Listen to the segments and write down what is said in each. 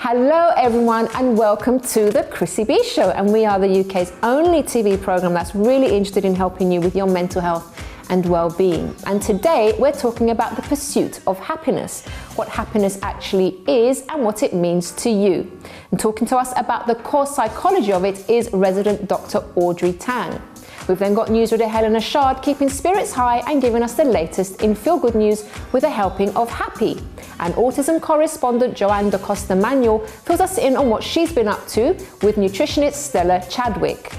Hello everyone and welcome to the Chrissy B Show, and we are the UK's only TV programme that's really interested in helping you with your mental health and well-being. And today we're talking about the pursuit of happiness, what happiness actually is and what it means to you. And talking to us about the core psychology of it is resident Dr. Audrey Tang. We've then got newsreader Helena Chard keeping spirits high and giving us the latest in feel-good news with a helping of happy. And autism correspondent Jo-Ann Da Costa-Manuel fills us in on what she's been up to with nutritionist Stella Chadwick.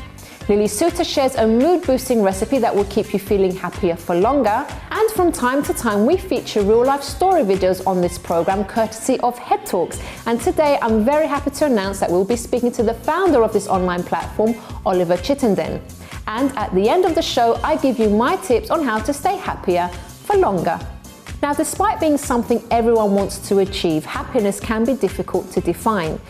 Soutter shares a mood-boosting recipe that will keep you feeling happier for longer. And from time to time, we feature real-life story videos on this program, courtesy of Head Talks. And today, I'm very happy to announce that we'll be speaking to the founder of this online platform, Oliver Chittenden. And at the end of the show, I give you my tips on how to stay happier for longer. Now, despite being something everyone wants to achieve, happiness can be difficult to define.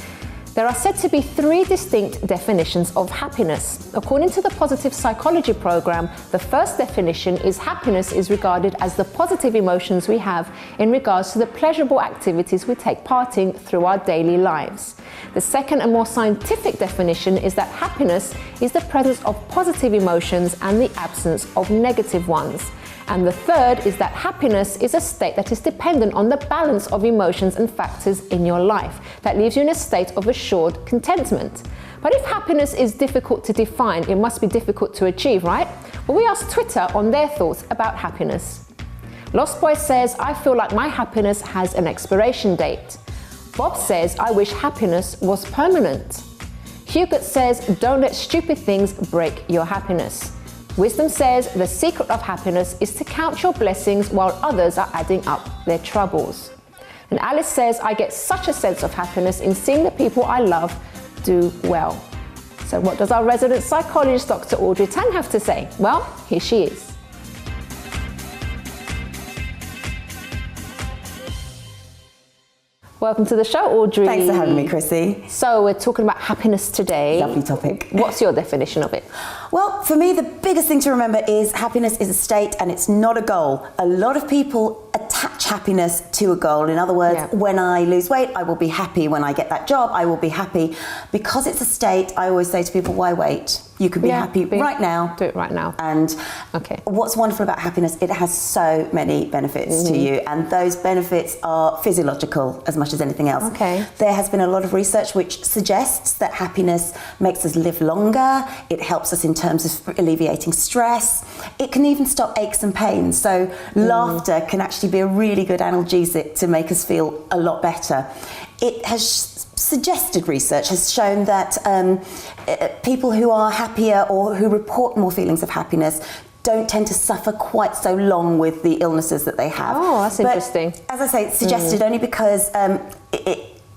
There are said to be 3 distinct definitions of happiness. According to the Positive Psychology program, the first definition is happiness is regarded as the positive emotions we have in regards to the pleasurable activities we take part in through our daily lives. The second and more scientific definition is that happiness is the presence of positive emotions and the absence of negative ones. And the third is that happiness is a state that is dependent on the balance of emotions and factors in your life that leaves you in a state of assured contentment. But if happiness is difficult to define, it must be difficult to achieve, right? Well, we asked Twitter on their thoughts about happiness. Lost Boy says, I feel like my happiness has an expiration date. Bob says, I wish happiness was permanent. Hugot says, don't let stupid things break your happiness. Wisdom says the secret of happiness is to count your blessings while others are adding up their troubles. And Alice says, I get such a sense of happiness in seeing the people I love do well. So what does our resident psychologist, Dr. Audrey Tang, have to say? Well, here she is. Welcome to the show, Audrey. Thanks for having me, Chrissy. So we're talking about happiness today. Lovely topic. What's your definition of it? Well, for me, the biggest thing to remember is happiness is a state and it's not a goal. A lot of people attach happiness to a goal. In other words, when I lose weight, I will be happy. When I get that job, I will be happy. Because it's a state, I always say to people, why wait? You could be happy right now. Do it right now. And what's wonderful about happiness, it has so many benefits to you. And those benefits are physiological as much as anything else. There has been a lot of research which suggests that happiness makes us live longer. It helps us in terms of alleviating stress. It can even stop aches and pains. So laughter can actually be a really good analgesic to make us feel a lot better. It has suggested research has shown that people who are happier or who report more feelings of happiness don't tend to suffer quite so long with the illnesses that they have. Oh, that's interesting. As I say, it's suggested only because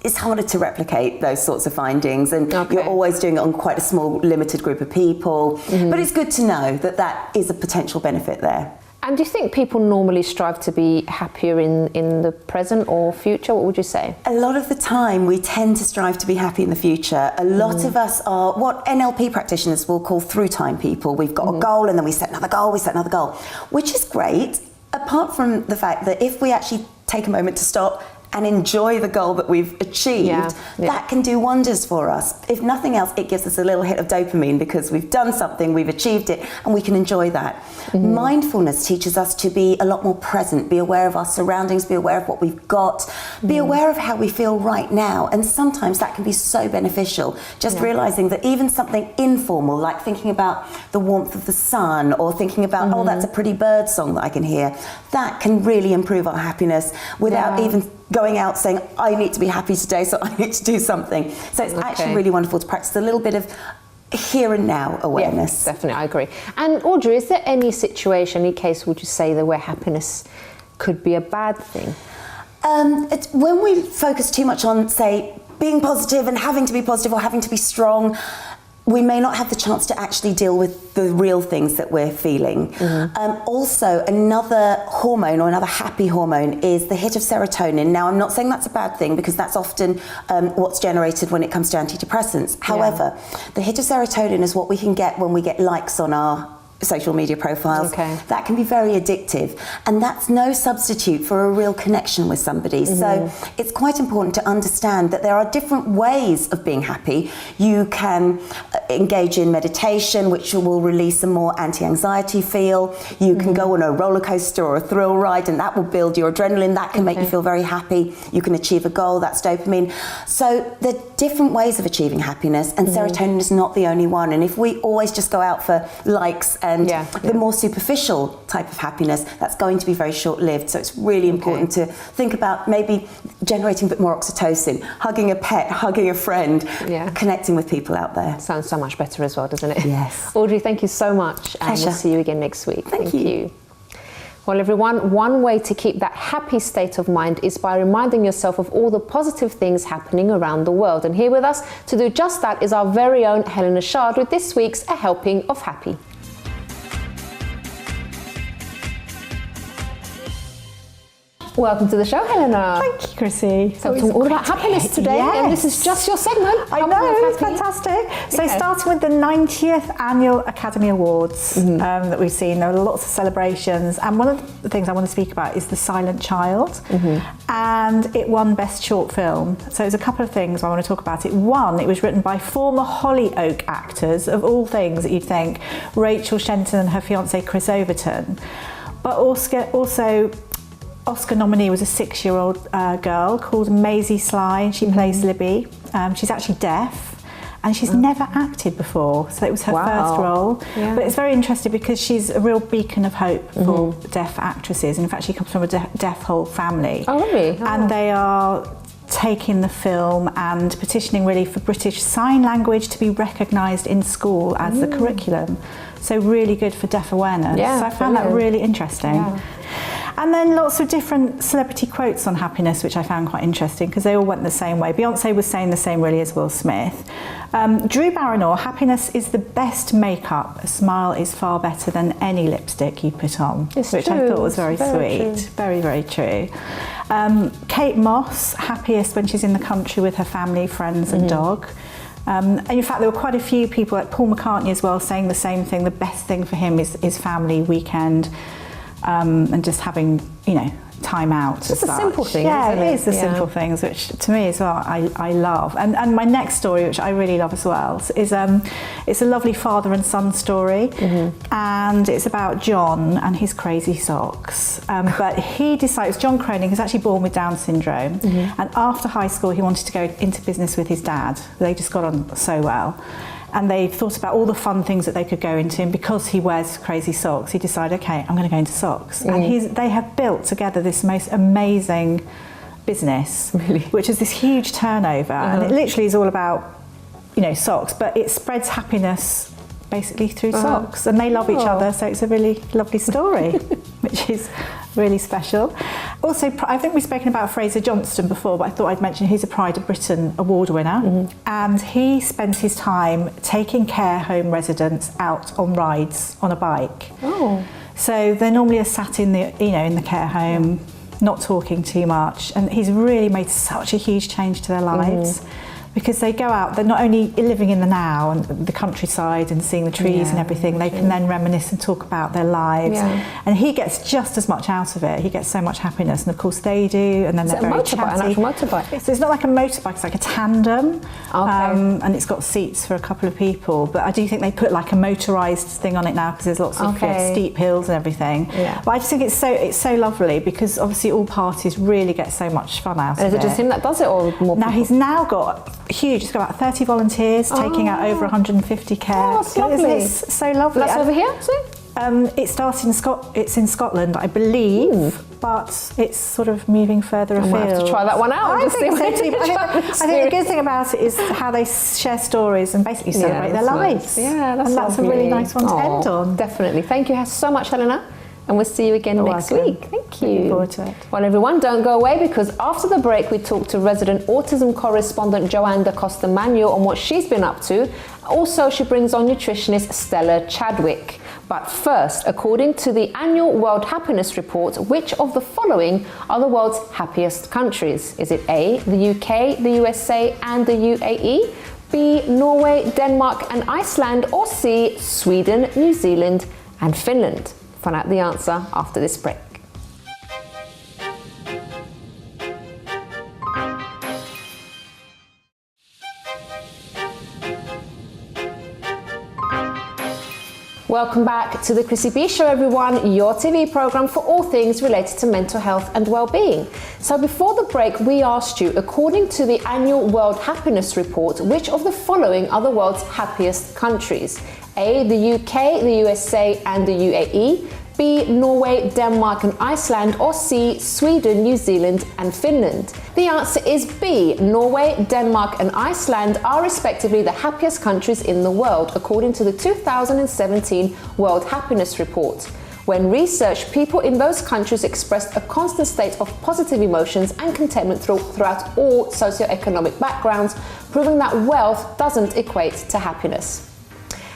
it's harder to replicate those sorts of findings, and you're always doing it on quite a small, limited group of people. But it's good to know that that is a potential benefit there. And do you think people normally strive to be happier in the present or future? What would you say? A lot of the time we tend to strive to be happy in the future. A lot of us are what NLP practitioners will call through-time people. We've got a goal and then we set another goal, which is great, apart from the fact that if we actually take a moment to stop and enjoy the goal that we've achieved, that can do wonders for us. If nothing else, it gives us a little hit of dopamine because we've done something, we've achieved it, and we can enjoy that. Mindfulness teaches us to be a lot more present, be aware of our surroundings, be aware of what we've got, be aware of how we feel right now. And sometimes that can be so beneficial. Just realizing that even something informal, like thinking about the warmth of the sun or thinking about, oh, that's a pretty bird song that I can hear, that can really improve our happiness without even going out saying, I need to be happy today, so I need to do something. So it's actually really wonderful to practice a little bit of here and now awareness. Yes, definitely, I agree. And Audrey, is there any situation, any case, would you say, that where happiness could be a bad thing? It's when we focus too much on, say, being positive and having to be positive or having to be strong, we may not have the chance to actually deal with the real things that we're feeling. Also, another hormone or another happy hormone is the hit of serotonin. Now, I'm not saying that's a bad thing because that's often what's generated when it comes to antidepressants. However, the hit of serotonin is what we can get when we get likes on our social media profiles. Okay. That can be very addictive, and that's no substitute for a real connection with somebody. So it's quite important to understand that there are different ways of being happy. You can engage in meditation, which will release a more anti-anxiety feel. You can go on a roller coaster or a thrill ride, and that will build your adrenaline. That can make you feel very happy. You can achieve a goal, that's dopamine. So there are different ways of achieving happiness, and serotonin is not the only one. And if we always just go out for likes and the more superficial type of happiness, that's going to be very short-lived. So it's really important to think about maybe generating a bit more oxytocin, hugging a pet, hugging a friend, connecting with people out there. Sounds so much better as well, doesn't it? Yes. Audrey, thank you so much. And Pleasure. we'll see you again next week. Thank you. Well, everyone, one way to keep that happy state of mind is by reminding yourself of all the positive things happening around the world. And here with us to do just that is our very own Helena Chard with this week's A Helping of Happy. Welcome to the show, Helena. Thank you, Chrissy. So we're talking all about happiness today, and this is just your segment. I know, it's fantastic. So starting with the 90th Annual Academy Awards that we've seen, there are lots of celebrations, and one of the things I want to speak about is The Silent Child, and it won Best Short Film. So there's a couple of things I want to talk about. It was written by former Hollyoak actors, of all things that you'd think, Rachel Shenton and her fiancé Chris Overton, but also Oscar nominee was a 6-year-old girl called Maisie Sly, and she plays Libby. She's actually deaf, and she's never acted before, so it was her first role. But it's very interesting because she's a real beacon of hope for deaf actresses, and in fact she comes from a deaf whole family. Oh, really? And they are taking the film and petitioning really for British Sign Language to be recognised in school as the curriculum. So really good for deaf awareness. So I found that really interesting. And then lots of different celebrity quotes on happiness, which I found quite interesting because they all went the same way. Beyonce was saying the same really as Will Smith. Drew Barrymore, happiness is the best makeup. A smile is far better than any lipstick you put on. Which I thought was very sweet. True. Very, very true. Kate Moss, happiest when she's in the country with her family, friends and dog. And in fact, there were quite a few people, like Paul McCartney as well, saying the same thing. The best thing for him is family, weekend, and just having, time out. It's just a simple thing, isn't it? It is the simple things, which to me as well, I love. And my next story, which I really love as well, is it's a lovely father and son story, and it's about John and his crazy socks. But he decides, John Croning is actually born with Down syndrome, and after high school he wanted to go into business with his dad. They just got on so well. And they thought about all the fun things that they could go into, and because he wears crazy socks, he decided, okay, I'm going to go into socks. And they have built together this most amazing business, which is this huge turnover, and it literally is all about, socks, but it spreads happiness basically through socks, and they love each other, so it's a really lovely story, which is really special. Also, I think we've spoken about Fraser Johnston before, but I thought I'd mention he's a Pride of Britain award winner, and he spends his time taking care home residents out on rides on a bike. So they normally are sat in the care home, not talking too much, and he's really made such a huge change to their lives. Because they go out, they're not only living in the now and the countryside and seeing the trees and everything, they can then reminisce and talk about their lives. And he gets just as much out of it. He gets so much happiness, and of course they do, and then they're very chatty. An actual motorbike? So it's not like a motorbike, it's like a tandem, and it's got seats for a couple of people. But I do think they put like a motorised thing on it now because there's lots of steep hills and everything. But I just think it's so lovely because obviously all parties really get so much fun out of it. Is it just him that does it, or more people? He's now got huge. It's got about 30 volunteers taking out over 150 care. That's lovely. It's so lovely. That's over here, see? It starts it's in Scotland, I believe, but it's sort of moving further afield. We'll have to try that one out. I think so too. I think the good thing about it is how they share stories and basically celebrate their lives. That's a really nice one to end on. Definitely. Thank you so much, Helena. And we'll see you again next week. Thank you. Looking forward to it. Well, everyone, don't go away, because after the break, we talk to resident autism correspondent Jo-Ann Da Costa-Manuel on what she's been up to. Also, she brings on nutritionist Stella Chadwick. But first, according to the annual World Happiness Report, which of the following are the world's happiest countries? Is it A, the UK, the USA and the UAE, B, Norway, Denmark and Iceland, or C, Sweden, New Zealand and Finland? Find out the answer after this break. Welcome back to the Chrissy B Show, everyone, your TV programme for all things related to mental health and well-being. So before the break, we asked you, according to the annual World Happiness Report, which of the following are the world's happiest countries? A, the UK, the USA and the UAE, B, Norway, Denmark and Iceland, or C, Sweden, New Zealand and Finland? The answer is B. Norway, Denmark and Iceland are respectively the happiest countries in the world, according to the 2017 World Happiness Report. When researched, people in those countries expressed a constant state of positive emotions and contentment throughout all socioeconomic backgrounds, proving that wealth doesn't equate to happiness.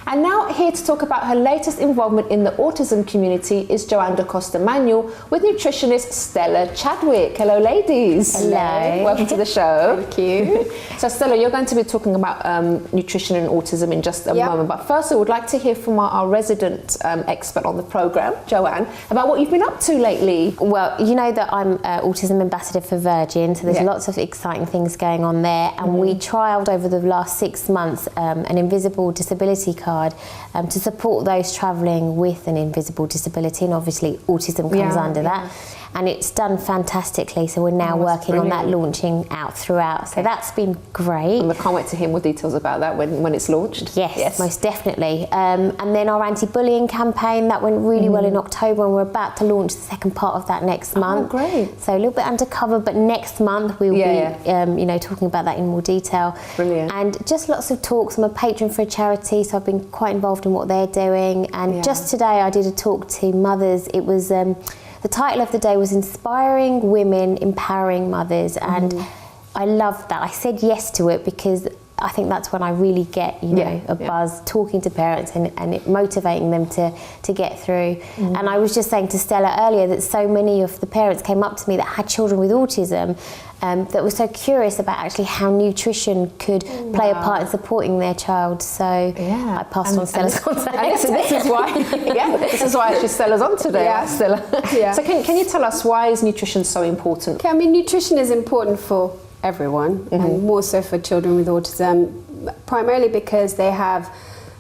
And now here to talk about her latest involvement in the autism community is Jo-Ann Da Costa-Manuel with nutritionist Stella Chadwick. Hello ladies. Hello. Welcome to the show. Thank you. So Stella, you're going to be talking about nutrition and autism in just a moment, but first I would like to hear from our resident expert on the programme, Jo-Ann, about what you've been up to lately. Well, you know that I'm autism ambassador for Virgin, so there's lots of exciting things going on there, and we trialled over the last 6 months an invisible disability card to support those travelling with an invisible disability, and obviously autism comes under that. And it's done fantastically, so we're now working on that, launching out throughout. So that's been great. And I can't wait to hear more details about that when it's launched. Yes, most definitely. And then our anti-bullying campaign, that went really well in October, and we're about to launch the second part of that next month. Oh, great. So a little bit undercover, but next month we'll be you know, talking about that in more detail. Brilliant. And just lots of talks. I'm a patron for a charity, so I've been quite involved in what they're doing. And just today I did a talk to mothers. It was the title of the day was Inspiring Women, Empowering Mothers, and I loved that. I said yes to it because I think that's when I really get, you know, a buzz talking to parents and it motivating them to get through. And I was just saying to Stella earlier that so many of the parents came up to me that had children with autism that were so curious about actually how nutrition could play a part in supporting their child. So I passed on Stella's contact. This is why, this is why actually Stella's on today, Stella. So can you tell us, why is nutrition so important? Okay, I mean, nutrition is important for everyone, and more so for children with autism, primarily because they have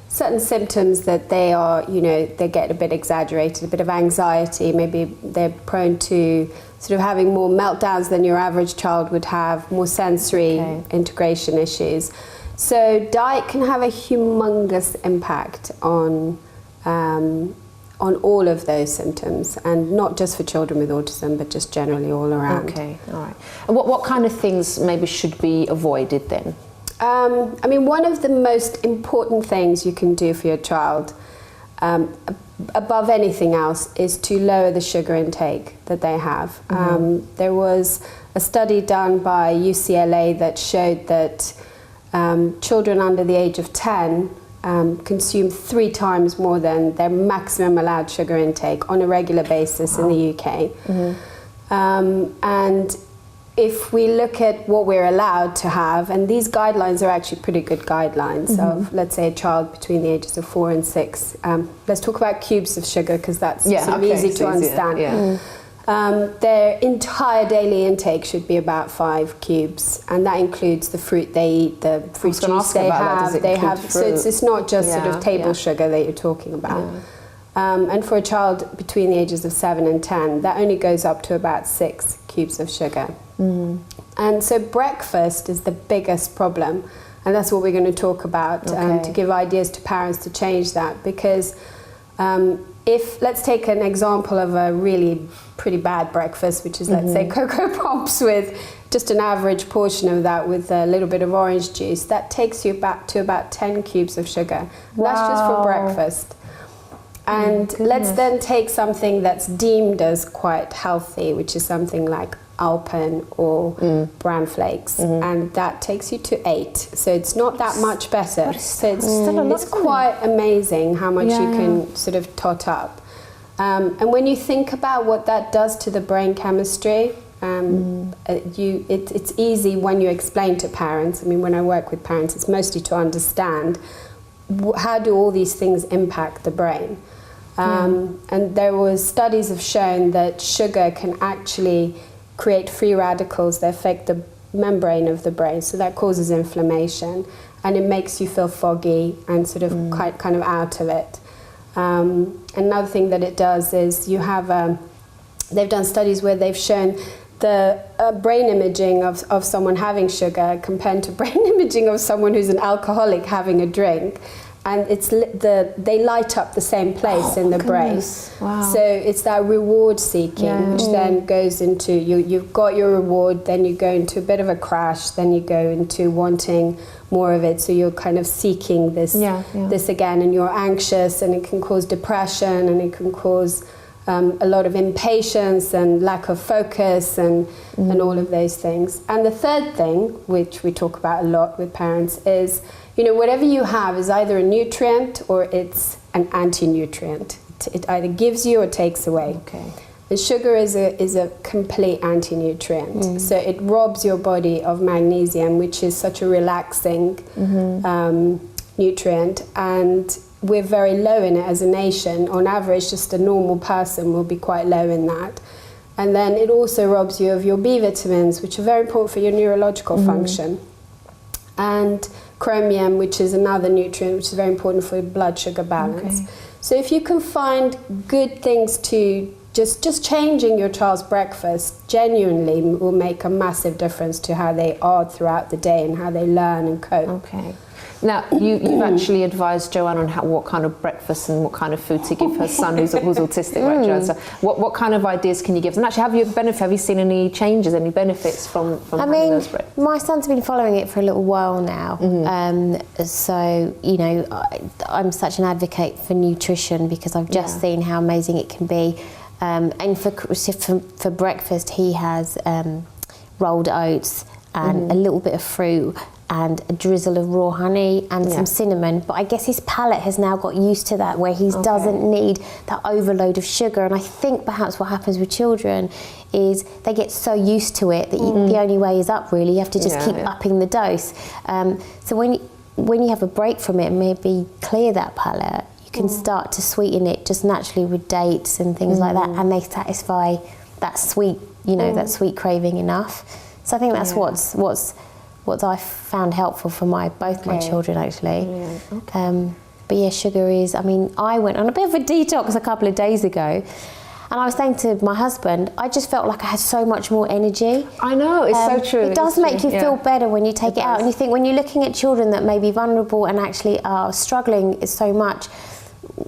certain symptoms that they are, you know, they get a bit exaggerated, a bit of anxiety, maybe they're prone to sort of having more meltdowns than your average child would have, more sensory integration issues. So diet can have a humongous impact on all of those symptoms, and not just for children with autism, but just generally all around. Okay, all right. And what kind of things maybe should be avoided then? I mean, one of the most important things you can do for your child, above anything else, is to lower the sugar intake that they have. There was a study done by UCLA that showed that children under the age of 10 consume 3 times more than their maximum allowed sugar intake on a regular basis in the UK. And if we look at what we're allowed to have, and these guidelines are actually pretty good guidelines of, let's say, a child between the ages of 4 and 6. Let's talk about cubes of sugar, because that's sort of easy to understand. Their entire daily intake should be about 5 cubes, and that includes the fruit they eat, the fruit juice they have. So it's not just sort of table sugar that you're talking about. And for a child between the ages of 7 and 10, that only goes up to about 6 cubes of sugar. And so breakfast is the biggest problem, and that's what we're going to talk about, to give ideas to parents to change that. Because if, let's take an example of a really pretty bad breakfast, which is, let's say, Cocoa Pops with just an average portion of that with a little bit of orange juice, that takes you back to about 10 cubes of sugar. That's just for breakfast. And let's then take something that's deemed as quite healthy, which is something like Alpen or bran flakes, and that takes you to 8. So it's not that much better. So it's quite amazing how much you can sort of tot up. And when you think about what that does to the brain chemistry, it's easy when you explain to parents. I mean, when I work with parents, it's mostly to understand how do all these things impact the brain. And there was studies have shown that sugar can actually create free radicals that affect the membrane of the brain, so that causes inflammation, and it makes you feel foggy and sort of kind of out of it. Another thing that it does is you have they've done studies where they've shown the brain imaging of someone having sugar compared to brain imaging of someone who's an alcoholic having a drink, and they light up the same place in the brain. Wow. So it's that reward seeking, which then goes into you've got your reward, then you go into a bit of a crash, then you go into wanting more of it. So you're kind of seeking this again, and you're anxious, and it can cause depression, and it can cause a lot of impatience and lack of focus and all of those things. And the third thing, which we talk about a lot with parents, is whatever you have is either a nutrient or it's an anti-nutrient. It either gives you or takes away. Okay. And sugar is a complete anti-nutrient. So it robs your body of magnesium, which is such a relaxing nutrient, and we're very low in it as a nation. On average, just a normal person will be quite low in that. And then it also robs you of your B vitamins, which are very important for your neurological function. And chromium, which is another nutrient, which is very important for your blood sugar balance. Okay. So if you can find good things to just changing your child's breakfast genuinely will make a massive difference to how they are throughout the day and how they learn and cope. Okay. Now, you've actually advised Jo-Ann on what kind of breakfast and what kind of food to give her son who's autistic, right, Jo-Ann? So what kind of ideas can you give? And actually, have you seen any changes, any benefits from having those breakfasts? My son's been following it for a little while now. So, I'm such an advocate for nutrition because I've just seen how amazing it can be. And for breakfast, he has rolled oats and a little bit of fruit and a drizzle of raw honey and some cinnamon. But I guess his palate has now got used to that, where he doesn't need that overload of sugar. And I think perhaps what happens with children is they get so used to it that the only way is up, really. You have to just keep upping the dose. So when you have a break from it and maybe clear that palate, you can start to sweeten it just naturally with dates and things like that, and they satisfy that sweet, that sweet craving enough. So I think that's what I found helpful for both my children, actually. But yeah, sugar is, I went on a bit of a detox a couple of days ago, and I was saying to my husband, I just felt like I had so much more energy. I know, it's so true. It does make you feel better when you take it out, and you think when you're looking at children that may be vulnerable and actually are struggling so much,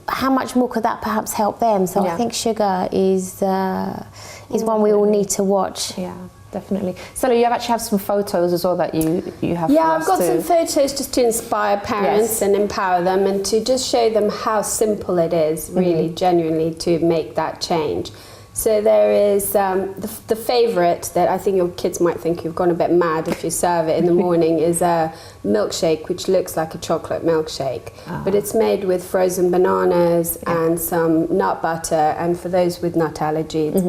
how much more could that perhaps help them? So I think sugar is one we all need to watch. Yeah. Definitely. Stella, you actually have some photos as well that you have. Yeah, I've got some photos just to inspire parents and empower them, and to just show them how simple it is, really, genuinely, to make that change. So there is the favourite that I think your kids might think you've gone a bit mad if you serve it in the morning is a milkshake, which looks like a chocolate milkshake. But it's made with frozen bananas and some nut butter, and for those with nut allergy, it's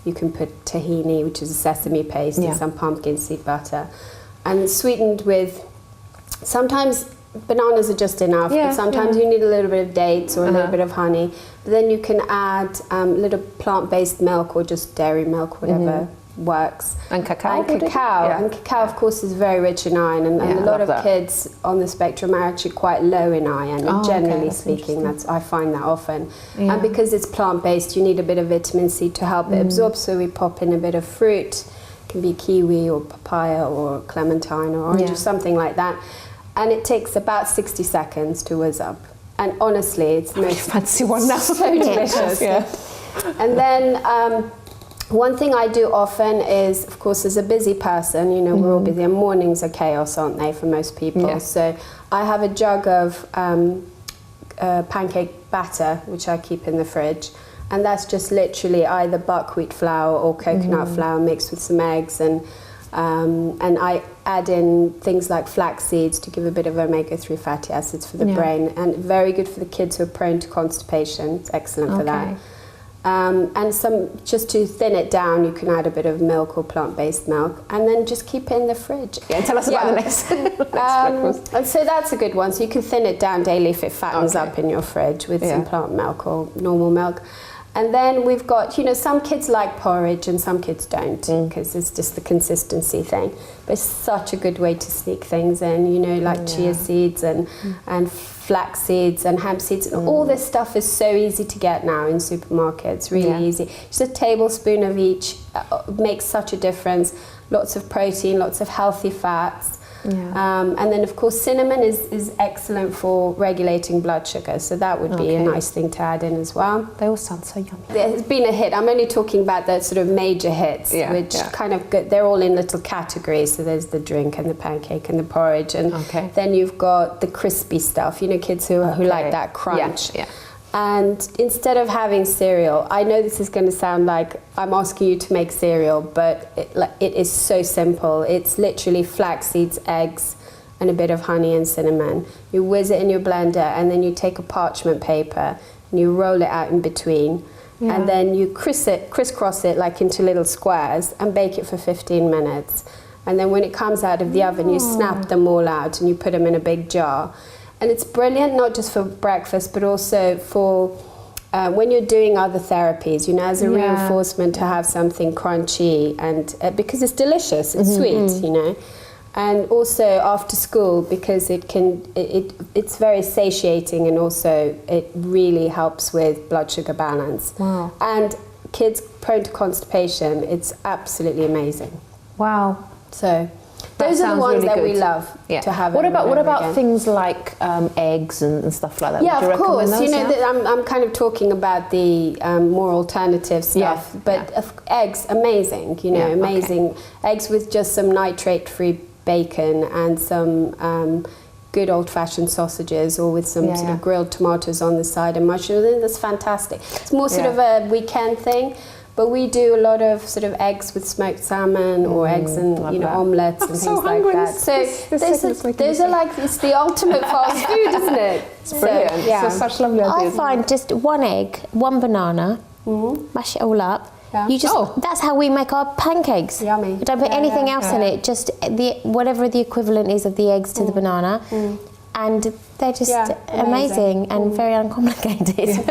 you can put tahini, which is a sesame paste, and some pumpkin seed butter. And it's sweetened with, sometimes bananas are just enough, but sometimes you need a little bit of dates or a little bit of honey. But then you can add little plant-based milk or just dairy milk, whatever works. And cacao. And cacao. And cacao, of course, is very rich in iron, and a lot of kids on the spectrum are actually quite low in iron. And generally speaking, I find that often. And because it's plant-based, you need a bit of vitamin C to help it absorb. So we pop in a bit of fruit. It can be kiwi or papaya or clementine or orange or something like that. And it takes about 60 seconds to whiz up. And honestly, it's the most fancy one now. So delicious. And then one thing I do often is, of course, as a busy person, we're all busy, and mornings are chaos, aren't they, for most people? So I have a jug of pancake batter, which I keep in the fridge. And that's just literally either buckwheat flour or coconut flour mixed with some eggs, and I add in things like flax seeds to give a bit of omega-3 fatty acids for the brain, and very good for the kids who are prone to constipation. It's excellent for that. And some, just to thin it down, you can add a bit of milk or plant-based milk, and then just keep it in the fridge. Yeah, tell us about the next, breakfast. And so that's a good one. So you can thin it down daily if it fattens up in your fridge with some plant milk or normal milk. And then we've got, some kids like porridge and some kids don't, because it's just the consistency thing. But it's such a good way to sneak things in, like chia seeds and flax seeds and hemp seeds. And all this stuff is so easy to get now in supermarkets, really easy. Just a tablespoon of each makes such a difference. Lots of protein, lots of healthy fats. And then, of course, cinnamon is excellent for regulating blood sugar, so that would be a nice thing to add in as well. They all sound so yummy. There's been a hit. I'm only talking about the sort of major hits, which kind of they're all in little categories. So there's the drink and the pancake and the porridge, and then you've got the crispy stuff. Kids who like that crunch. And instead of having cereal, I know this is going to sound like I'm asking you to make cereal, but it is so simple. It's literally flax seeds, eggs, and a bit of honey and cinnamon. You whiz it in your blender, and then you take a parchment paper and you roll it out in between, and then you crisscross it like into little squares and bake it for 15 minutes. And then when it comes out of the oven, you snap them all out and you put them in a big jar. And it's brilliant, not just for breakfast, but also for when you're doing other therapies, as a reinforcement to have something crunchy, and because it's delicious, it's sweet, And also after school, because it's very satiating, and also it really helps with blood sugar balance. Wow. And kids prone to constipation, it's absolutely amazing. Wow. So those are the ones that we love to have. What about things like eggs and stuff like that? Yeah, of course. I'm kind of talking about the more alternative stuff, but eggs, amazing. Amazing eggs with just some nitrate-free bacon and some good old-fashioned sausages, or with some sort of grilled tomatoes on the side and mushrooms. That's fantastic. It's more sort of a weekend thing. But we do a lot of sort of eggs with smoked salmon, or eggs and omelettes and things like that. So those are like, it's the ultimate fast food, isn't it? It's brilliant. So such lovely ideas. I find just one egg, one banana, mash it all up. That's how we make our pancakes. Yummy. We don't put anything else in it, just whatever the equivalent is of the eggs to the banana. And they're just amazing and very uncomplicated.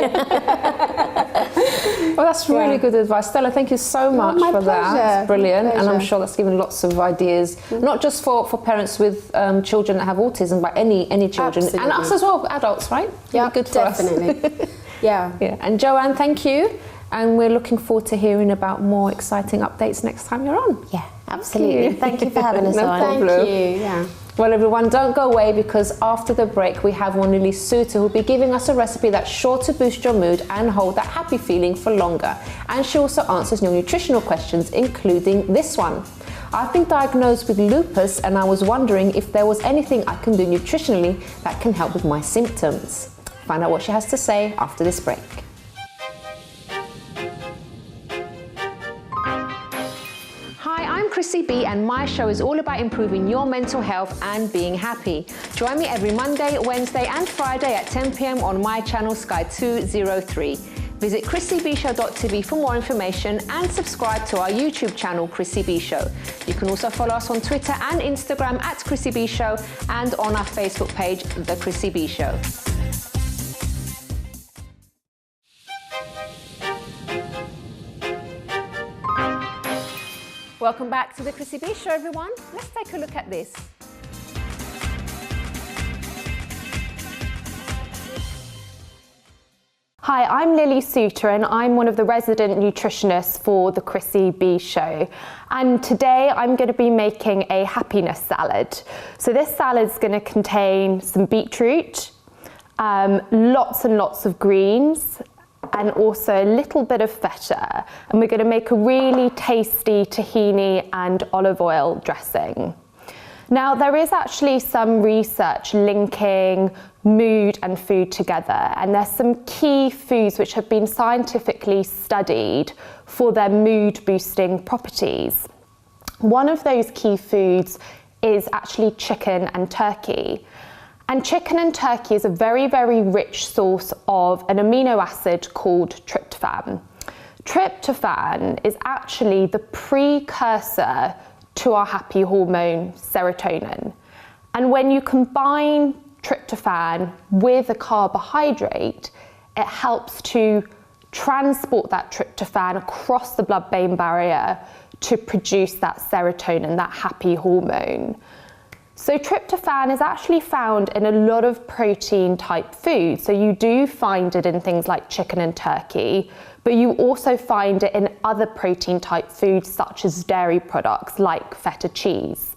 Well, that's really good advice. Stella, thank you so much for that. It's brilliant. And I'm sure that's given lots of ideas, not just for parents with children that have autism, but any children. Absolutely. And us as well, adults, right? Yeah, good for definitely. us. Yeah. And Jo-Ann, thank you. And we're looking forward to hearing about more exciting updates next time you're on. Yeah, absolutely. Thank you for having us on. Thank you. Yeah. Well, everyone, don't go away, because after the break we have one Lily Soutter who'll be giving us a recipe that's sure to boost your mood and hold that happy feeling for longer. And she also answers your nutritional questions, including this one. I've been diagnosed with lupus, and I was wondering if there was anything I can do nutritionally that can help with my symptoms. Find out what she has to say after this break. Chrissy B, and my show is all about improving your mental health and being happy. Join me every Monday, Wednesday and Friday at 10 p.m. on my channel Sky 203. Visit chrissybshow.tv for more information and subscribe to our YouTube channel Chrissy B Show. You can also follow us on Twitter and Instagram at Chrissy B Show, and on our Facebook page, The Chrissy B Show. Welcome back to the Chrissy B Show, everyone. Let's take a look at this. Hi, I'm Lily Soutter, and I'm one of the resident nutritionists for the Chrissy B Show. And today I'm going to be making a happiness salad. So this salad is going to contain some beetroot, lots and lots of greens, and also a little bit of feta. And we're going to make a really tasty tahini and olive oil dressing. Now, there is actually some research linking mood and food together, and there's some key foods which have been scientifically studied for their mood boosting properties. One of those key foods is actually chicken and turkey. And chicken and turkey is a very, very rich source of an amino acid called tryptophan. Tryptophan is actually the precursor to our happy hormone serotonin. And when you combine tryptophan with a carbohydrate, it helps to transport that tryptophan across the blood-brain barrier to produce that serotonin, that happy hormone. So tryptophan is actually found in a lot of protein type foods. So you do find it in things like chicken and turkey, but you also find it in other protein type foods such as dairy products like feta cheese.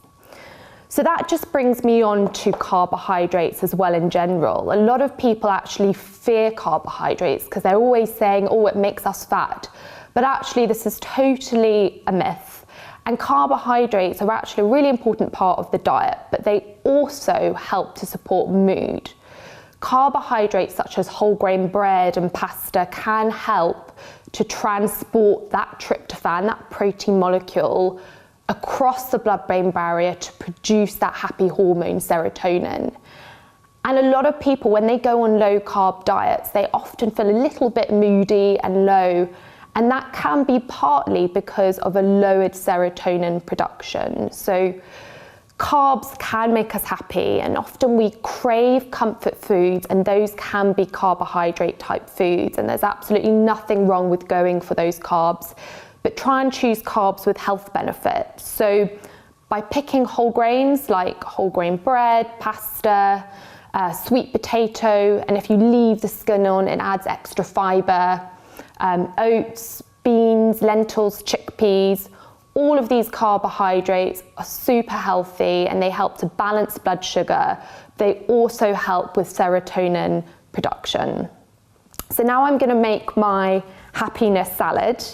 So that just brings me on to carbohydrates as well in general. A lot of people actually fear carbohydrates because they're always saying, oh, it makes us fat. But actually this is totally a myth. And carbohydrates are actually a really important part of the diet, but they also help to support mood. Carbohydrates such as whole grain bread and pasta can help to transport that tryptophan, that protein molecule, across the blood-brain barrier to produce that happy hormone serotonin. And a lot of people, when they go on low-carb diets, they often feel a little bit moody and low, and that can be partly because of a lowered serotonin production. So carbs can make us happy, and often we crave comfort foods, and those can be carbohydrate type foods, and there's absolutely nothing wrong with going for those carbs. But try and choose carbs with health benefits. So by picking whole grains like whole grain bread, pasta, sweet potato, and if you leave the skin on, it adds extra fiber, oats, beans, lentils, chickpeas, all of these carbohydrates are super healthy and they help to balance blood sugar. They also help with serotonin production. So now I'm going to make my happiness salad.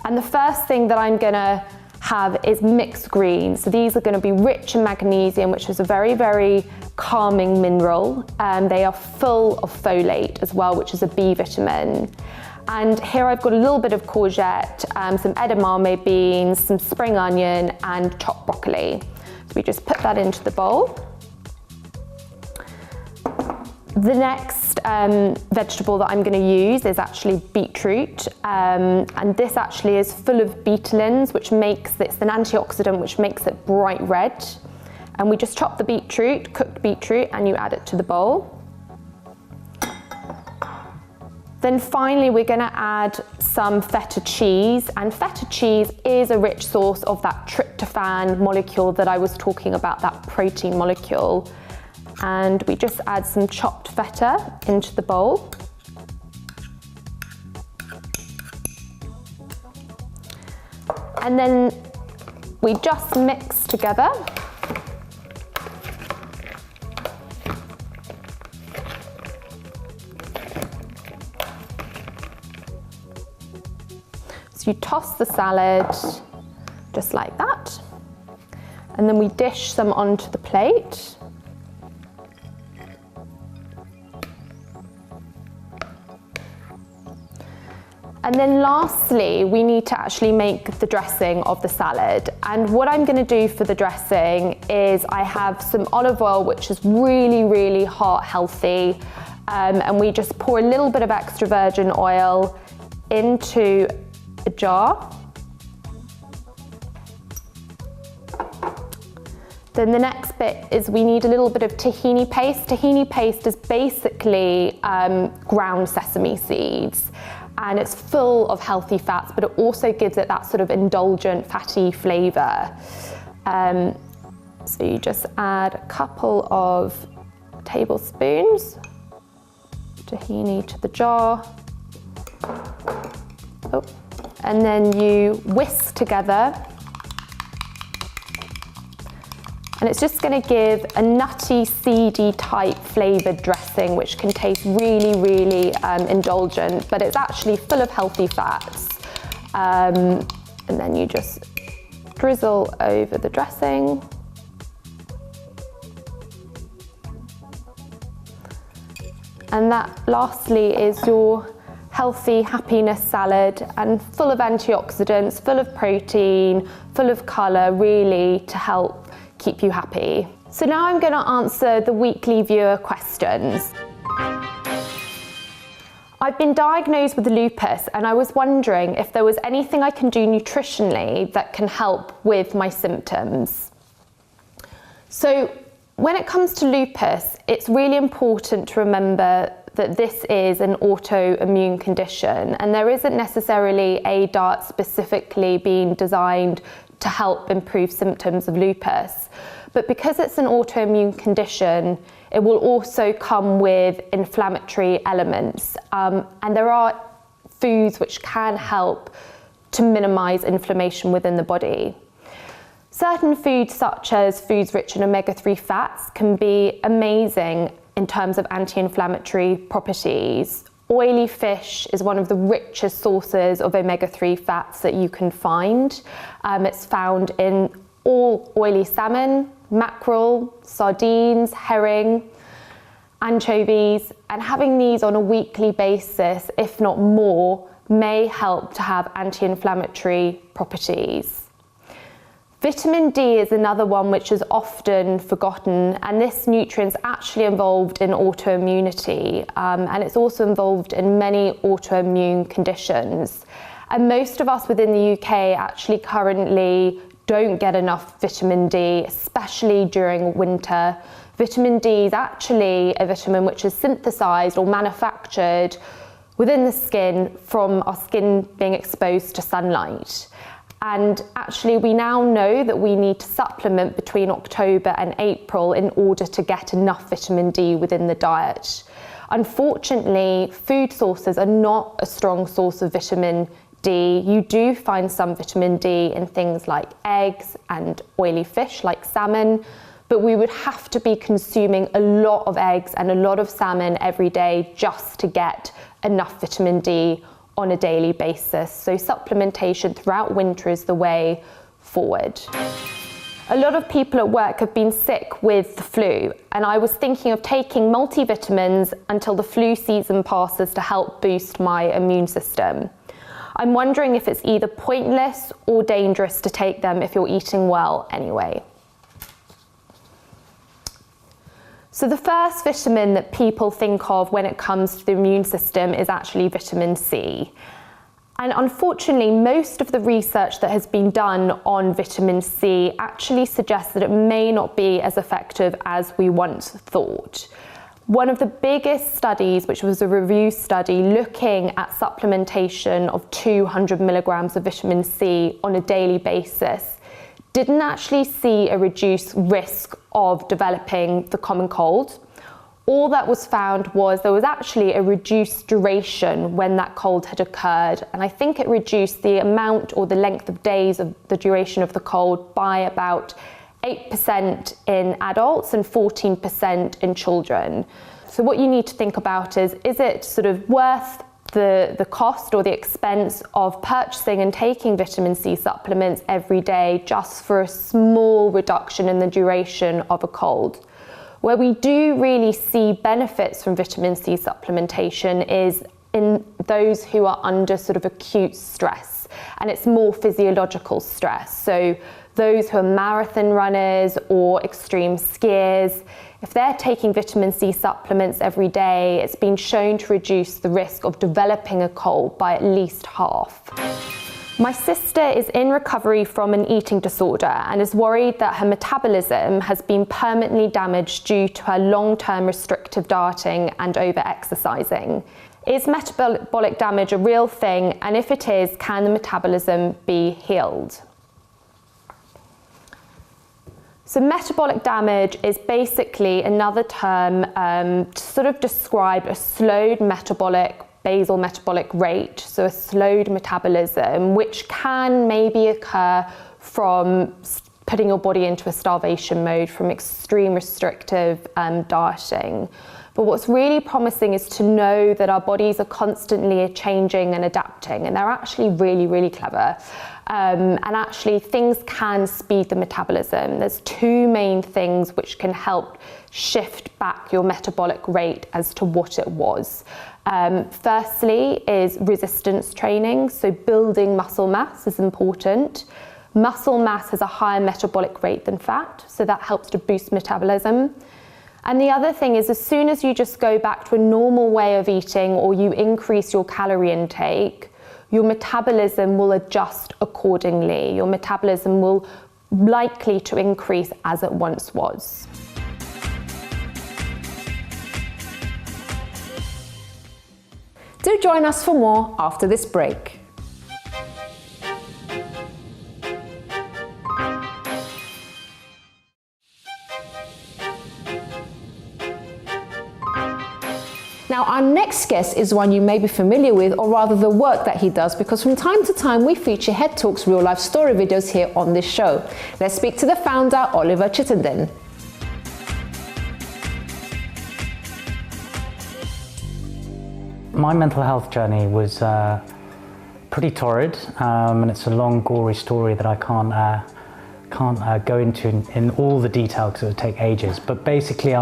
And the first thing that I'm gonna have is mixed greens. So these are gonna be rich in magnesium, which is a very, very calming mineral. They are full of folate as well, which is a B vitamin. And here I've got a little bit of courgette, some edamame beans, some spring onion, and chopped broccoli. So we just put that into the bowl. The next vegetable that I'm going to use is actually beetroot, and this actually is full of betalains, which makes it's an antioxidant which makes it bright red. And we just chop the beetroot, cooked beetroot, and you add it to the bowl. Then finally we're going to add some feta cheese, and feta cheese is a rich source of that tryptophan molecule that I was talking about, that protein molecule. And we just add some chopped feta into the bowl. And then we just mix together. So you toss the salad just like that. And then we dish some onto the plate. And then lastly, we need to actually make the dressing of the salad. And what I'm going to do for the dressing is I have some olive oil, which is really, really heart healthy. And we just pour a little bit of extra virgin oil into a jar. Then the next bit is we need a little bit of tahini paste. Tahini paste is basically ground sesame seeds. And it's full of healthy fats, but it also gives it that sort of indulgent, fatty flavour. So you just add a couple of tablespoons tahini to the jar. Oh. And then you whisk together. And it's just going to give a nutty, seedy type flavoured dressing, which can taste really, really indulgent, but it's actually full of healthy fats. And then you just drizzle over the dressing. And that lastly is your healthy happiness salad, and full of antioxidants, full of protein, full of colour, really to help keep you happy. So now I'm going to answer the weekly viewer questions. I've been diagnosed with lupus, and I was wondering if there was anything I can do nutritionally that can help with my symptoms. So when it comes to lupus, it's really important to remember that this is an autoimmune condition, and there isn't necessarily a diet specifically being designed to help improve symptoms of lupus. But because it's an autoimmune condition, it will also come with inflammatory elements. And there are foods which can help to minimize inflammation within the body. Certain foods, such as foods rich in omega-3 fats, can be amazing in terms of anti-inflammatory properties. Oily fish is one of the richest sources of omega-3 fats that you can find. It's found in all oily salmon, mackerel, sardines, herring, anchovies, and having these on a weekly basis, if not more, may help to have anti-inflammatory properties. Vitamin D is another one which is often forgotten, and this nutrient is actually involved in autoimmunity, and it's also involved in many autoimmune conditions. And most of us within the UK actually currently don't get enough vitamin D, especially during winter. Vitamin D is actually a vitamin which is synthesized or manufactured within the skin from our skin being exposed to sunlight. And actually we now know that we need to supplement between October and April in order to get enough vitamin D within the diet. Unfortunately, food sources are not a strong source of vitamin D. You do find some vitamin D in things like eggs and oily fish like salmon, but we would have to be consuming a lot of eggs and a lot of salmon every day just to get enough vitamin D on a daily basis. So supplementation throughout winter is the way forward. A lot of people at work have been sick with the flu, and I was thinking of taking multivitamins until the flu season passes to help boost my immune system. I'm wondering if it's either pointless or dangerous to take them if you're eating well anyway. So the first vitamin that people think of when it comes to the immune system is actually vitamin C. And unfortunately, most of the research that has been done on vitamin C actually suggests that it may not be as effective as we once thought. One of the biggest studies, which was a review study looking at supplementation of 200 milligrams of vitamin C on a daily basis, didn't actually see a reduced risk of developing the common cold. All that was found was there was actually a reduced duration when that cold had occurred, and I think it reduced the amount or the length of days of the duration of the cold by about 8% in adults and 14% in children. So what you need to think about is it sort of worth the cost or the expense of purchasing and taking vitamin C supplements every day just for a small reduction in the duration of a cold? Where we do really see benefits from vitamin C supplementation is in those who are under sort of acute stress, and it's more physiological stress. So those who are marathon runners or extreme skiers, if they're taking vitamin C supplements every day, it's been shown to reduce the risk of developing a cold by at least half. My sister is in recovery from an eating disorder and is worried that her metabolism has been permanently damaged due to her long-term restrictive dieting and over-exercising. Is metabolic damage a real thing? And if it is, can the metabolism be healed? So metabolic damage is basically another term to sort of describe a slowed basal metabolic rate, so a slowed metabolism, which can maybe occur from putting your body into a starvation mode, from extreme restrictive dieting. But what's really promising is to know that our bodies are constantly changing and adapting, and they're actually really, really clever. And actually things can speed the metabolism. There's two main things which can help shift back your metabolic rate as to what it was. Firstly is resistance training, so building muscle mass is important. Muscle mass has a higher metabolic rate than fat, so that helps to boost metabolism. And the other thing is, as soon as you just go back to a normal way of eating or you increase your calorie intake, your metabolism will adjust accordingly. Your metabolism will likely to increase as it once was. Do join us for more after this break. Now, our next guest is one you may be familiar with, or rather the work that he does, because from time to time we feature Head Talk's real life story videos here on this show. Let's speak to the founder, Oliver Chittenden. My mental health journey was pretty torrid, and it's a long, gory story that I can't go into in all the detail because it would take ages. But basically,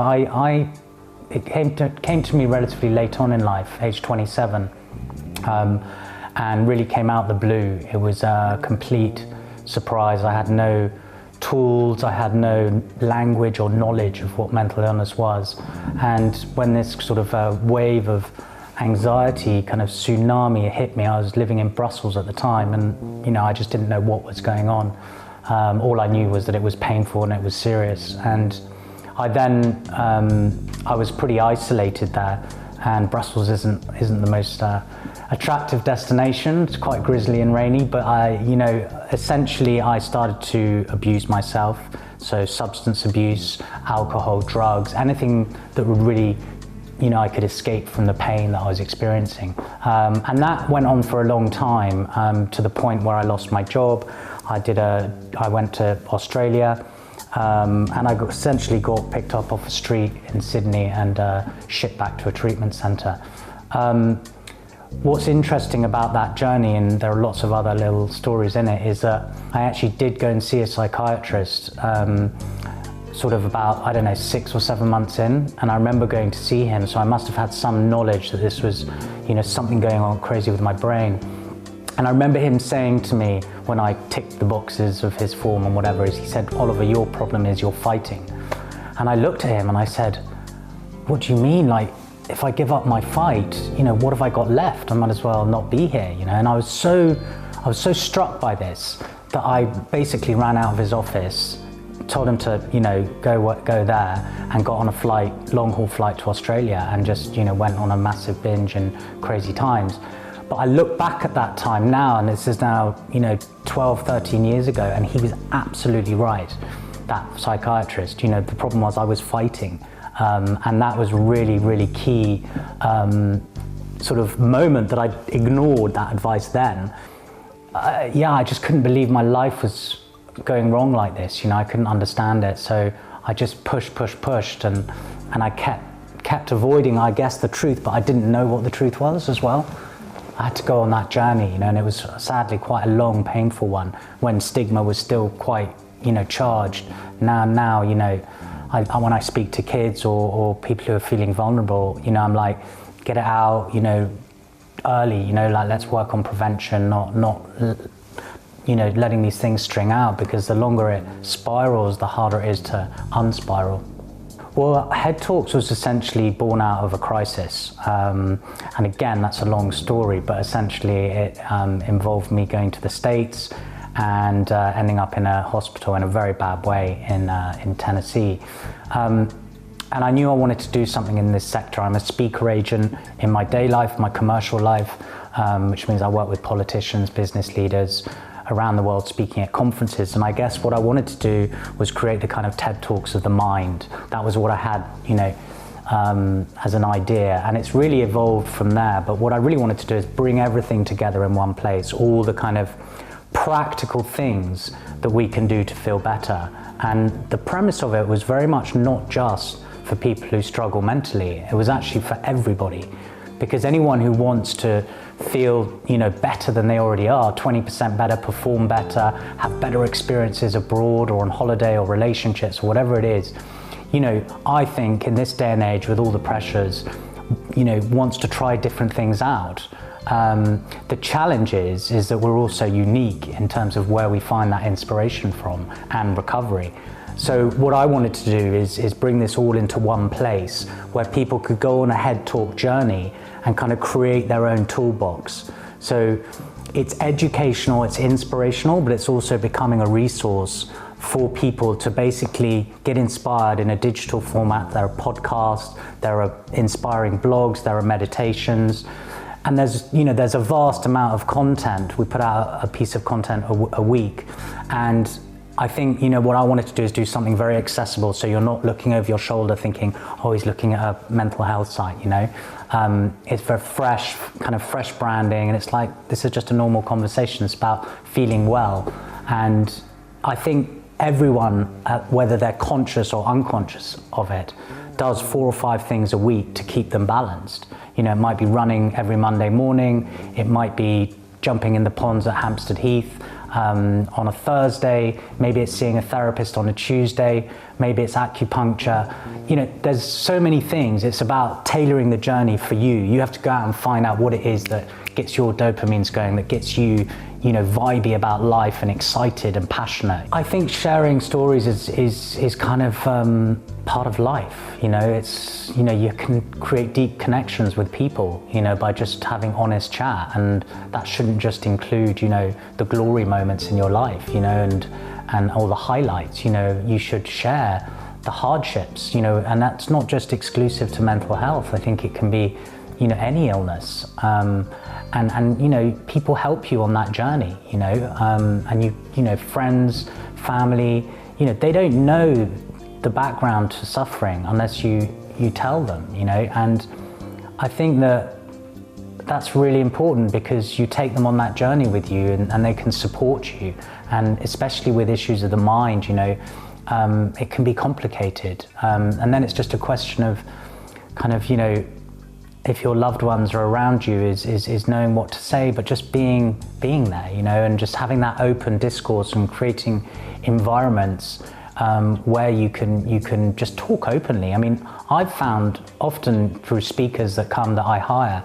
it came to me relatively late on in life, age 27, and really came out the blue. It was a complete surprise. I had no tools, I had no language or knowledge of what mental illness was. And when this sort of wave of anxiety, kind of tsunami hit me, I was living in Brussels at the time, and I just didn't know what was going on. All I knew was that it was painful and it was serious. And I then, I was pretty isolated there, and Brussels isn't the most attractive destination. It's quite grisly and rainy, but essentially I started to abuse myself. So substance abuse, alcohol, drugs, anything that would really, I could escape from the pain that I was experiencing. And that went on for a long time, to the point where I lost my job. I went to Australia, and I essentially got picked up off a street in Sydney and shipped back to a treatment centre. What's interesting about that journey, and there are lots of other little stories in it, is that I actually did go and see a psychiatrist sort of about, 6 or 7 months in, and I remember going to see him, so I must have had some knowledge that this was, something going on crazy with my brain. And I remember him saying to me, when I ticked the boxes of his form and whatever, he said, "Oliver, your problem is you're fighting." And I looked at him and I said, "What do you mean? Like, if I give up my fight, what have I got left? I might as well not be here, And I was so struck by this that I basically ran out of his office, told him to, go there, and got on a long-haul flight to Australia, and just, went on a massive binge and crazy times. But I look back at that time now, and this is now, 12, 13 years ago, and he was absolutely right, that psychiatrist. The problem was I was fighting, and that was really, really key sort of moment that I ignored that advice then. I just couldn't believe my life was going wrong like this. I couldn't understand it, so I just pushed, and I kept avoiding, I guess, the truth, but I didn't know what the truth was as well. I had to go on that journey, and it was sadly quite a long, painful one, when stigma was still quite, charged. Now, when I speak to kids or people who are feeling vulnerable, I'm like, get it out, early, like, let's work on prevention, not letting these things string out, because the longer it spirals, the harder it is to unspiral. Well, Head Talks was essentially born out of a crisis. And again, that's a long story, but essentially it involved me going to the States and ending up in a hospital in a very bad way in Tennessee. And I knew I wanted to do something in this sector. I'm a speaker agent in my day life, my commercial life, which means I work with politicians, business leaders around the world, speaking at conferences. And I guess what I wanted to do was create the kind of TED Talks of the mind. That was what I had, as an idea, and it's really evolved from there. But what I really wanted to do is bring everything together in one place, all the kind of practical things that we can do to feel better. And the premise of it was very much not just for people who struggle mentally, it was actually for everybody. Because anyone who wants to feel, better than they already are, 20% better, perform better, have better experiences abroad or on holiday or relationships or whatever it is, I think in this day and age with all the pressures, wants to try different things out. The challenge is that we're also unique in terms of where we find that inspiration from and recovery. So what I wanted to do is bring this all into one place where people could go on a head talk journey and kind of create their own toolbox. So it's educational, it's inspirational, but it's also becoming a resource for people to basically get inspired in a digital format. There are podcasts, there are inspiring blogs, there are meditations, and there's a vast amount of content. We put out a piece of content a week, and I think, what I wanted to do is do something very accessible, so you're not looking over your shoulder thinking, oh, he's looking at a mental health site, It's very fresh branding, and it's like, this is just a normal conversation. It's about feeling well. And I think everyone, whether they're conscious or unconscious of it, does 4 or 5 things a week to keep them balanced. It might be running every Monday morning, it might be jumping in the ponds at Hampstead Heath on a Thursday, maybe it's seeing a therapist on a Tuesday, maybe it's acupuncture. There's so many things. It's about tailoring the journey for you. You have to go out and find out what it is that gets your dopamines going, that gets you, vibey about life and excited and passionate. I think sharing stories is kind of part of life. It's, you can create deep connections with people, by just having honest chat, and that shouldn't just include, the glory moments in your life, and all the highlights. You should share the hardships, and that's not just exclusive to mental health. I think it can be, any illness. And people help you on that journey, and friends, family, they don't know the background to suffering unless you tell them, and I think that's really important, because you take them on that journey with you, and they can support you, and especially with issues of the mind, it can be complicated, and then it's just a question of if your loved ones are around you, is knowing what to say, but just being there, and just having that open discourse and creating environments where you can just talk openly. I mean, I've found often through speakers that I hire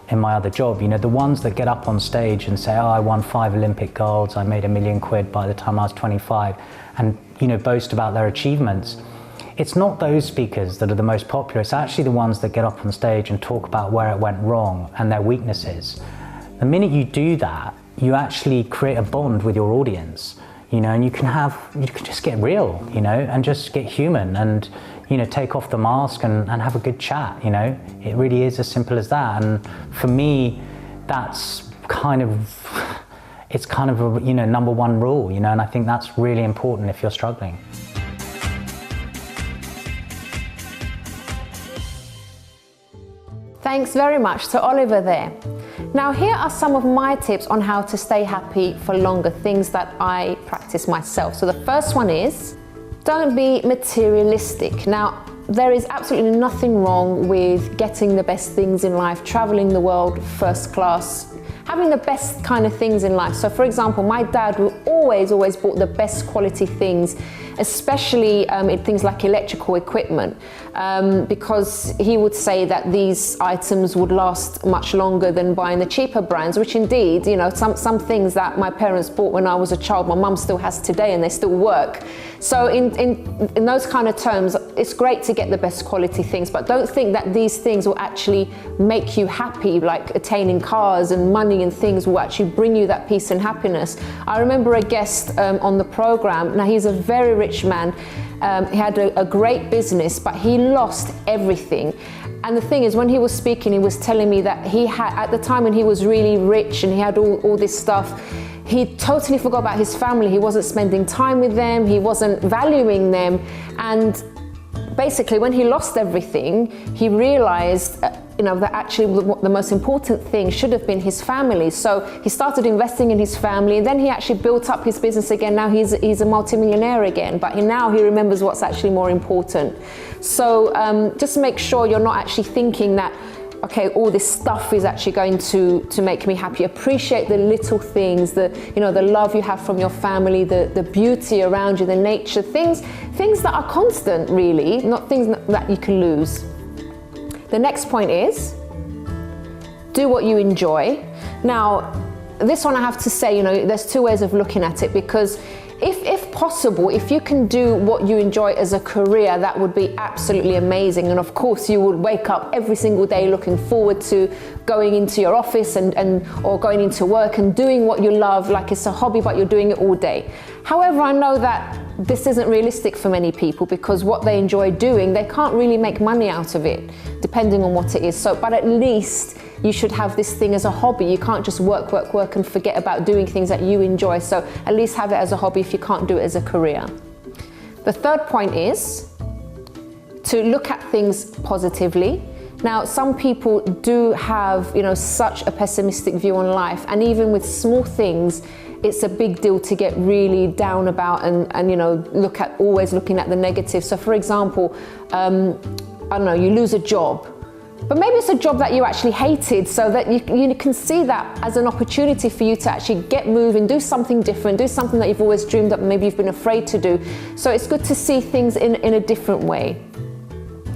in my other job, the ones that get up on stage and say, oh, I won 5 Olympic golds, I made £1 million by the time I was 25, and boast about their achievements. It's not those speakers that are the most popular, it's actually the ones that get up on stage and talk about where it went wrong and their weaknesses. The minute you do that, you actually create a bond with your audience, and you can just get real, and just get human, and take off the mask and have a good chat. It really is as simple as that. And for me, that's kind of a number one rule, and I think that's really important if you're struggling. Thanks very much to Oliver there. Now, here are some of my tips on how to stay happy for longer, things that I practice myself. So the first one is, don't be materialistic. Now, there is absolutely nothing wrong with getting the best things in life, traveling the world first class, having the best kind of things in life. So for example, my dad will always bought the best quality things, especially in things like electrical equipment, because he would say that these items would last much longer than buying the cheaper brands, which indeed, some things that my parents bought when I was a child, my mum still has today, and they still work. So in those kind of terms, it's great to get the best quality things, but don't think that these things will actually make you happy, like attaining cars and money and things will actually bring you that peace and happiness. I remember a guest on the program. Now, he's a very rich man. He had a great business, but he lost everything. And the thing is, when he was speaking, he was telling me that he had, at the time when he was really rich and he had all this stuff, he totally forgot about his family. He wasn't spending time with them. He wasn't valuing them. And basically, when he lost everything, he realized that actually the most important thing should have been his family. So he started investing in his family, and then he actually built up his business again. Now he's a multimillionaire again, but now he remembers what's actually more important. So just make sure you're not actually thinking that, okay, all this stuff is actually going to make me happy. Appreciate the little things, the love you have from your family, the beauty around you, the nature, things that are constant, really, not things that you can lose. The next point is, do what you enjoy. Now, this one I have to say, there's two ways of looking at it, because if possible, if you can do what you enjoy as a career, that would be absolutely amazing. And of course, you would wake up every single day looking forward to going into your office or going into work and doing what you love, like it's a hobby, but you're doing it all day. However, I know that this isn't realistic for many people, because what they enjoy doing, they can't really make money out of it, depending on what it is. So, but at least you should have this thing as a hobby. You can't just work and forget about doing things that you enjoy. So at least have it as a hobby if you can't do it as a career. The third point is to look at things positively. Now, some people do have, such a pessimistic view on life, and even with small things, it's a big deal to get really down about and always looking at the negative. So for example, you lose a job, but maybe it's a job that you actually hated, so that you can see that as an opportunity for you to actually get moving, do something different, do something that you've always dreamed of, maybe you've been afraid to do. So it's good to see things in a different way.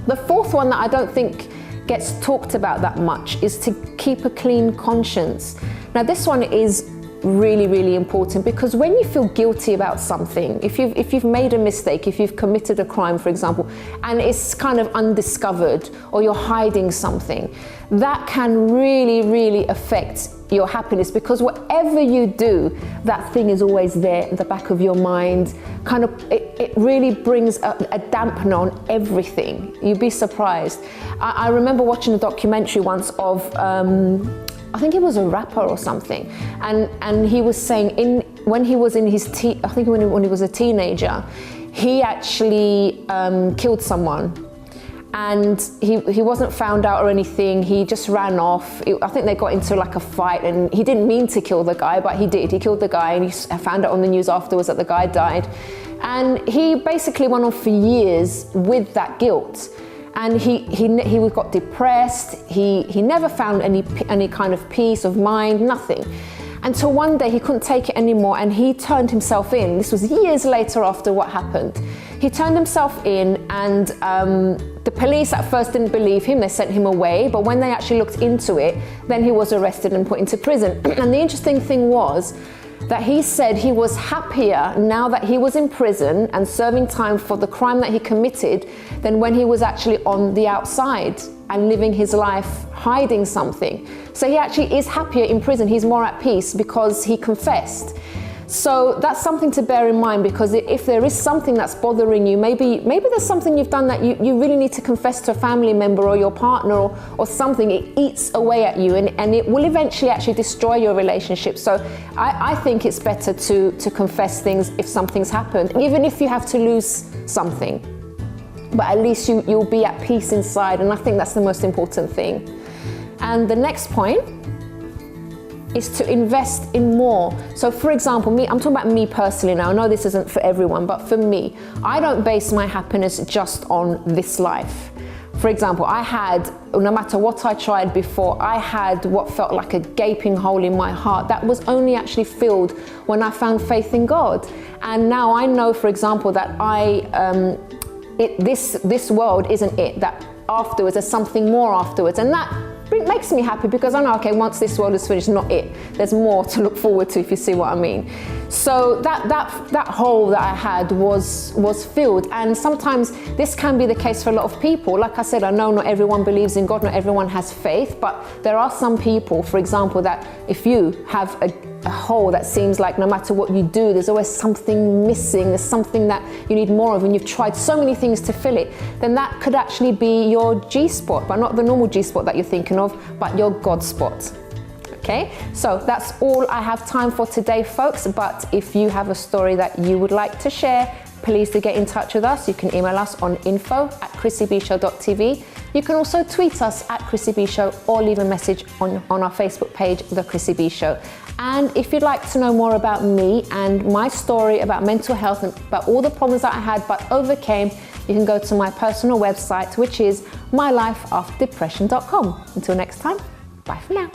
The fourth one that I don't think gets talked about that much is to keep a clean conscience. Now this one is really, really important, because when you feel guilty about something, if you've made a mistake, if you've committed a crime, for example, and it's kind of undiscovered, or you're hiding something, that can really, really affect your happiness, because whatever you do, that thing is always there in the back of your mind. It really brings a dampener on everything. You'd be surprised. I remember watching a documentary once of I think he was a rapper or something, and he was saying when he was in his when he was a teenager, he actually killed someone, and he wasn't found out or anything. He just ran off. I think they got into like a fight, and he didn't mean to kill the guy, but he did. He killed the guy, and he found out on the news afterwards that the guy died, and he basically went on for years with that guilt. And he got depressed. He never found any kind of peace of mind, nothing. Until one day he couldn't take it anymore, and he turned himself in. This was years later after what happened. He turned himself in, and the police at first didn't believe him. They sent him away, but when they actually looked into it, then he was arrested and put into prison. And the interesting thing was that he said he was happier now that he was in prison and serving time for the crime that he committed than when he was actually on the outside and living his life hiding something. So he actually is happier in prison. He's more at peace because he confessed. So that's something to bear in mind, because if there is something that's bothering you, maybe there's something you've done that you really need to confess to a family member or your partner or something. It eats away at you, and it will eventually actually destroy your relationship. So I think it's better to confess things if something's happened, even if you have to lose something. But at least you'll be at peace inside, and I think that's the most important thing. And the next point is to invest in more. So for example, I'm talking about me personally now. I know this isn't for everyone, but for me, I don't base my happiness just on this life. For example, no matter what I tried before, I had what felt like a gaping hole in my heart that was only actually filled when I found faith in God. And now I know, for example, that this world isn't it, that afterwards there's something more afterwards, and that it makes me happy, because I know, okay, once this world is finished, not it. There's more to look forward to, if you see what I mean. So that hole that I had was filled, and sometimes this can be the case for a lot of people. Like I said, I know not everyone believes in God, not everyone has faith, but there are some people, for example, that if you have a hole that seems like no matter what you do, there's always something missing, there's something that you need more of, and you've tried so many things to fill it, then that could actually be your G-spot, but not the normal G-spot that you're thinking of, but your God spot. Okay, so that's all I have time for today, folks. But if you have a story that you would like to share, please do get in touch with us. You can email us on info@chrissybshow.tv. You can also tweet us at Chrissy B Show, or leave a message on our Facebook page, The Chrissy B Show. And if you'd like to know more about me and my story about mental health and about all the problems that I had but overcame, you can go to my personal website, which is mylifeafterdepression.com. Until next time, bye for now.